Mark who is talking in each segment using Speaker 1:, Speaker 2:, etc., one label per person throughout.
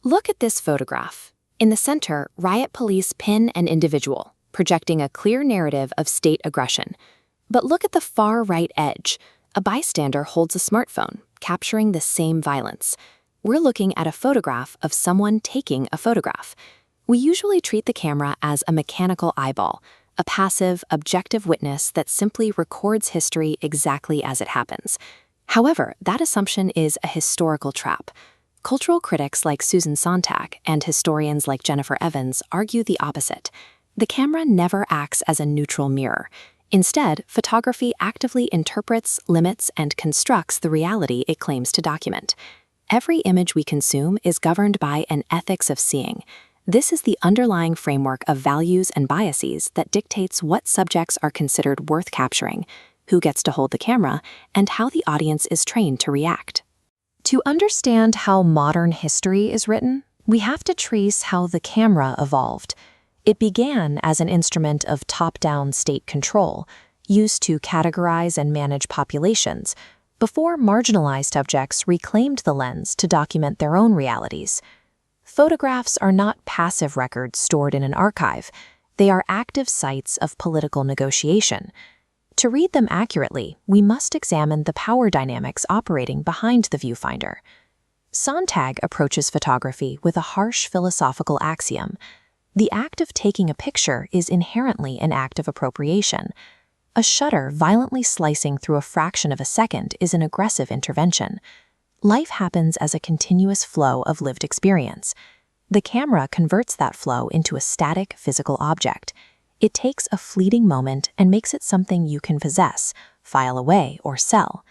Speaker 1: Look at this photograph. In the center, riot police pin an individual, projecting a clear narrative of state aggression. But look at the far right edge. A bystander holds a smartphone, capturing the same violence. We're looking at a photograph of someone taking a photograph. We usually treat the camera as a mechanical eyeball, a passive, objective witness that simply records history exactly as it happens. However, that assumption is a historical trap. Cultural critics like Susan Sontag and historians like Jennifer Evans argue the opposite. The camera never acts as a neutral mirror. Instead, photography actively interprets, limits, and constructs the reality it claims to document. Every image we consume is governed by an ethics of seeing. This is the underlying framework of values and biases that dictates what subjects are considered worth capturing, who gets to hold the camera, and how the audience is trained to react. To understand how modern history is written, we have to trace how the camera evolved. It began as an instrument of top-down state control, used to categorize and manage populations, before marginalized subjects reclaimed the lens to document their own realities. Photographs are not passive records stored in an archive. They are active sites of political negotiation. To read them accurately, we must examine the power dynamics operating behind the viewfinder. Sontag approaches photography with a harsh philosophical axiom. The act of taking a picture is inherently an act of appropriation. A shutter violently slicing through a fraction of a second is an aggressive intervention. Life happens as a continuous flow of lived experience. The camera converts that flow into a static physical object. It takes a fleeting moment and makes it something you can possess, file away, or sell.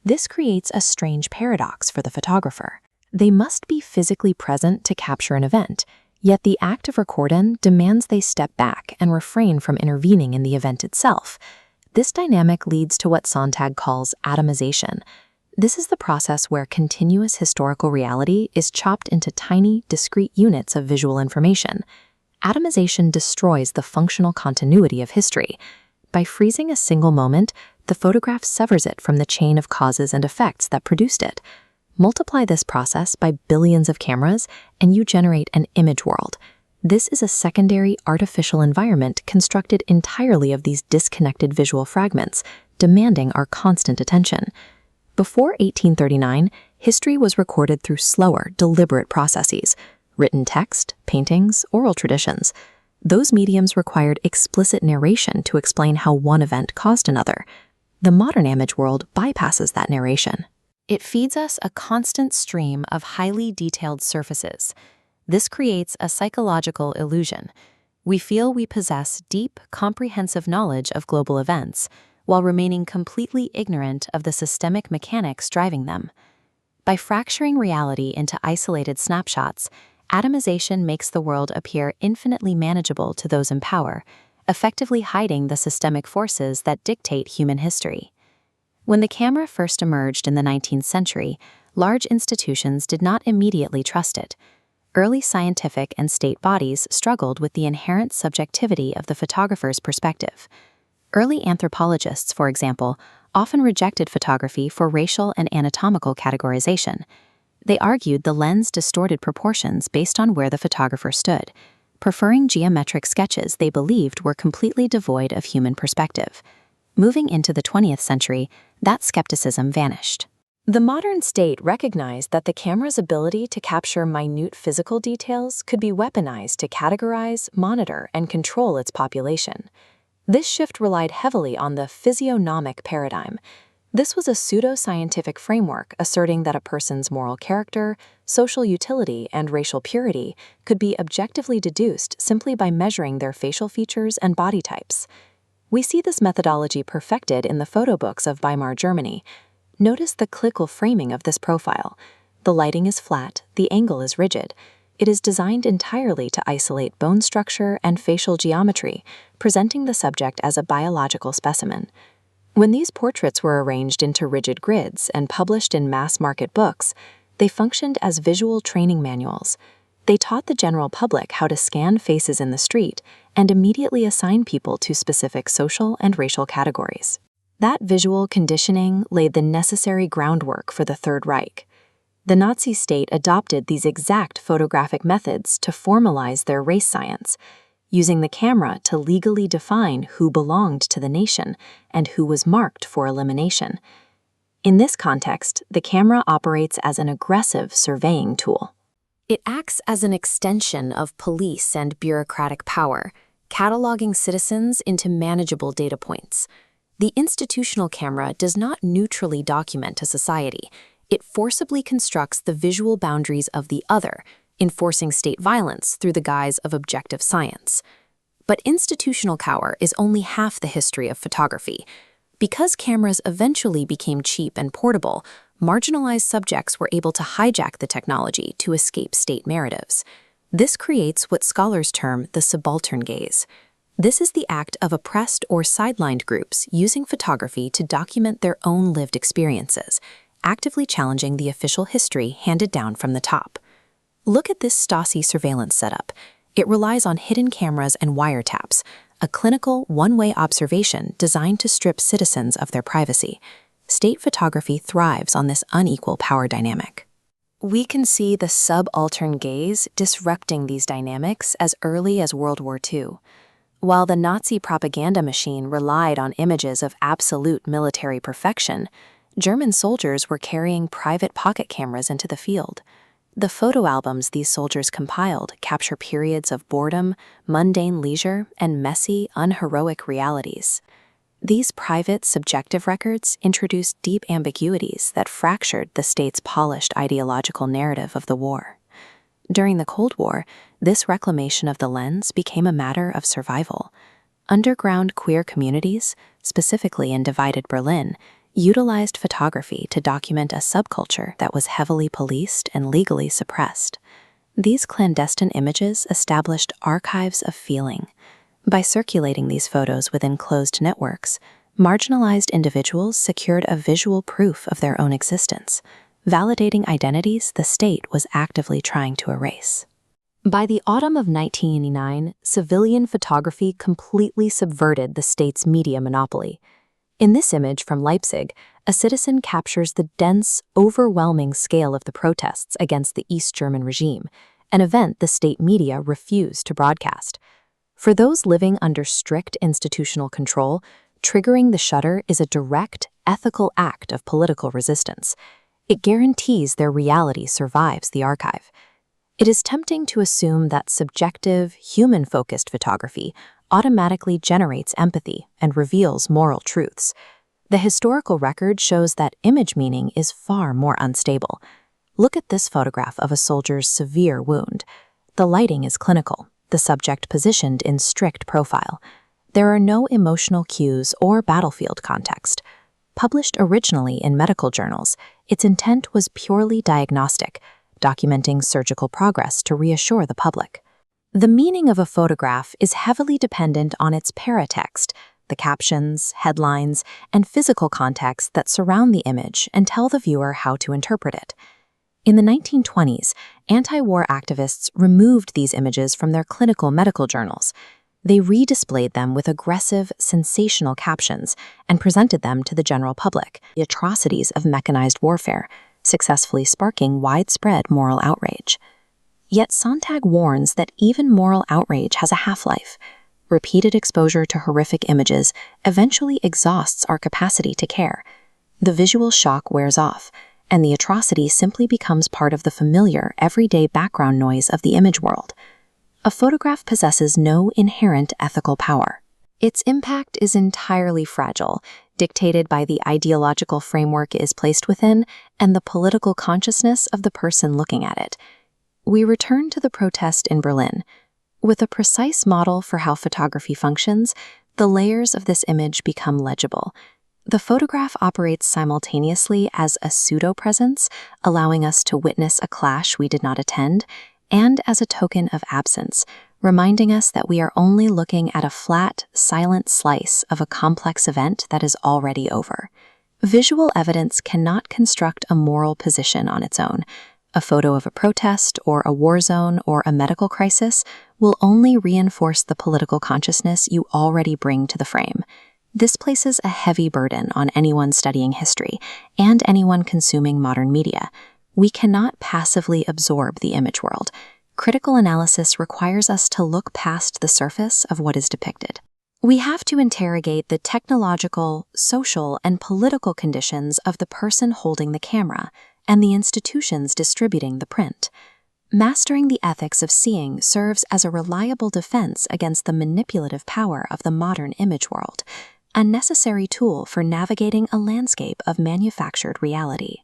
Speaker 1: This creates a strange paradox for the photographer. They must be physically present to capture an event, yet the act of recording demands they step back and refrain from intervening in the event itself. This dynamic leads to what Sontag calls atomization. This is the process where continuous historical reality is chopped into tiny, discrete units of visual information. Atomization destroys the functional continuity of history. By freezing a single moment, the photograph severs it from the chain of causes and effects that produced it. Multiply this process by billions of cameras, and you generate an image world. This is a secondary artificial environment constructed entirely of these disconnected visual fragments, demanding our constant attention. Before 1839, history was recorded through slower, deliberate processes: written text, paintings, oral traditions. Those mediums required explicit narration to explain how one event caused another. The modern image world bypasses that narration. It feeds us a constant stream of highly detailed surfaces. This creates a psychological illusion. We feel we possess deep, comprehensive knowledge of global events, while remaining completely ignorant of the systemic mechanics driving them. By fracturing reality into isolated snapshots, atomization makes the world appear infinitely manageable to those in power, effectively hiding the systemic forces that dictate human history. When the camera first emerged in the 19th century, large institutions did not immediately trust it. Early scientific and state bodies struggled with the inherent subjectivity of the photographer's perspective. Early anthropologists, for example, often rejected photography for racial and anatomical categorization. They argued the lens distorted proportions based on where the photographer stood, preferring geometric sketches they believed were completely devoid of human perspective. Moving into the 20th century, that skepticism vanished. The modern state recognized that the camera's ability to capture minute physical details could be weaponized to categorize, monitor, and control its population. This shift relied heavily on the physiognomic paradigm. This was a pseudo-scientific framework asserting that a person's moral character, social utility, and racial purity could be objectively deduced simply by measuring their facial features and body types. We see this methodology perfected in the photo books of Weimar Germany. Notice the clinical framing of this profile. The lighting is flat, the angle is rigid. It is designed entirely to isolate bone structure and facial geometry, presenting the subject as a biological specimen. When these portraits were arranged into rigid grids and published in mass-market books, they functioned as visual training manuals. They taught the general public how to scan faces in the street and immediately assign people to specific social and racial categories. That visual conditioning laid the necessary groundwork for the Third Reich. The Nazi state adopted these exact photographic methods to formalize their race science, using the camera to legally define who belonged to the nation and who was marked for elimination. In this context, the camera operates as an aggressive surveying tool. It acts as an extension of police and bureaucratic power, cataloging citizens into manageable data points. The institutional camera does not neutrally document a society. It forcibly constructs the visual boundaries of the other, enforcing state violence through the guise of objective science. But institutional power is only half the history of photography. Because cameras eventually became cheap and portable, marginalized subjects were able to hijack the technology to escape state narratives. This creates what scholars term the subaltern gaze. This is the act of oppressed or sidelined groups using photography to document their own lived experiences, actively challenging the official history handed down from the top. Look at this Stasi surveillance setup. It relies on hidden cameras and wiretaps, a clinical, one-way observation designed to strip citizens of their privacy. State photography thrives on this unequal power dynamic. We can see the subaltern gaze disrupting these dynamics as early as World War II. While the Nazi propaganda machine relied on images of absolute military perfection, German soldiers were carrying private pocket cameras into the field. The photo albums these soldiers compiled capture periods of boredom, mundane leisure, and messy, unheroic realities. These private, subjective records introduced deep ambiguities that fractured the state's polished ideological narrative of the war. During the Cold War, this reclamation of the lens became a matter of survival. Underground queer communities, specifically in divided Berlin, utilized photography to document a subculture that was heavily policed and legally suppressed. These clandestine images established archives of feeling. By circulating these photos within closed networks, marginalized individuals secured a visual proof of their own existence, validating identities the state was actively trying to erase. By the autumn of 1989, civilian photography completely subverted the state's media monopoly. In this image from Leipzig, a citizen captures the dense, overwhelming scale of the protests against the East German regime, an event the state media refused to broadcast. For those living under strict institutional control, triggering the shutter is a direct, ethical act of political resistance. It guarantees their reality survives the archive. It is tempting to assume that subjective, human-focused photography automatically generates empathy and reveals moral truths. The historical record shows that image meaning is far more unstable. Look at this photograph of a soldier's severe wound. The lighting is clinical, the subject positioned in strict profile. There are no emotional cues or battlefield context. Published originally in medical journals, its intent was purely diagnostic, documenting surgical progress to reassure the public. The meaning of a photograph is heavily dependent on its paratext, the captions, headlines, and physical context that surround the image and tell the viewer how to interpret it. In the 1920s, anti-war activists removed these images from their clinical medical journals. They redisplayed them with aggressive, sensational captions and presented them to the general public, the atrocities of mechanized warfare, successfully sparking widespread moral outrage. Yet Sontag warns that even moral outrage has a half-life. Repeated exposure to horrific images eventually exhausts our capacity to care. The visual shock wears off, and the atrocity simply becomes part of the familiar, everyday background noise of the image world. A photograph possesses no inherent ethical power. Its impact is entirely fragile, dictated by the ideological framework it is placed within and the political consciousness of the person looking at it. We return to the protest in Berlin. With a precise model for how photography functions, the layers of this image become legible. The photograph operates simultaneously as a pseudo-presence, allowing us to witness a clash we did not attend, and as a token of absence, reminding us that we are only looking at a flat, silent slice of a complex event that is already over. Visual evidence cannot construct a moral position on its own. A photo of a protest or a war zone or a medical crisis will only reinforce the political consciousness you already bring to the frame. This places a heavy burden on anyone studying history and anyone consuming modern media. We cannot passively absorb the image world. Critical analysis requires us to look past the surface of what is depicted. We have to interrogate the technological, social, and political conditions of the person holding the camera and the institutions distributing the print. Mastering the ethics of seeing serves as a reliable defense against the manipulative power of the modern image world, a necessary tool for navigating a landscape of manufactured reality.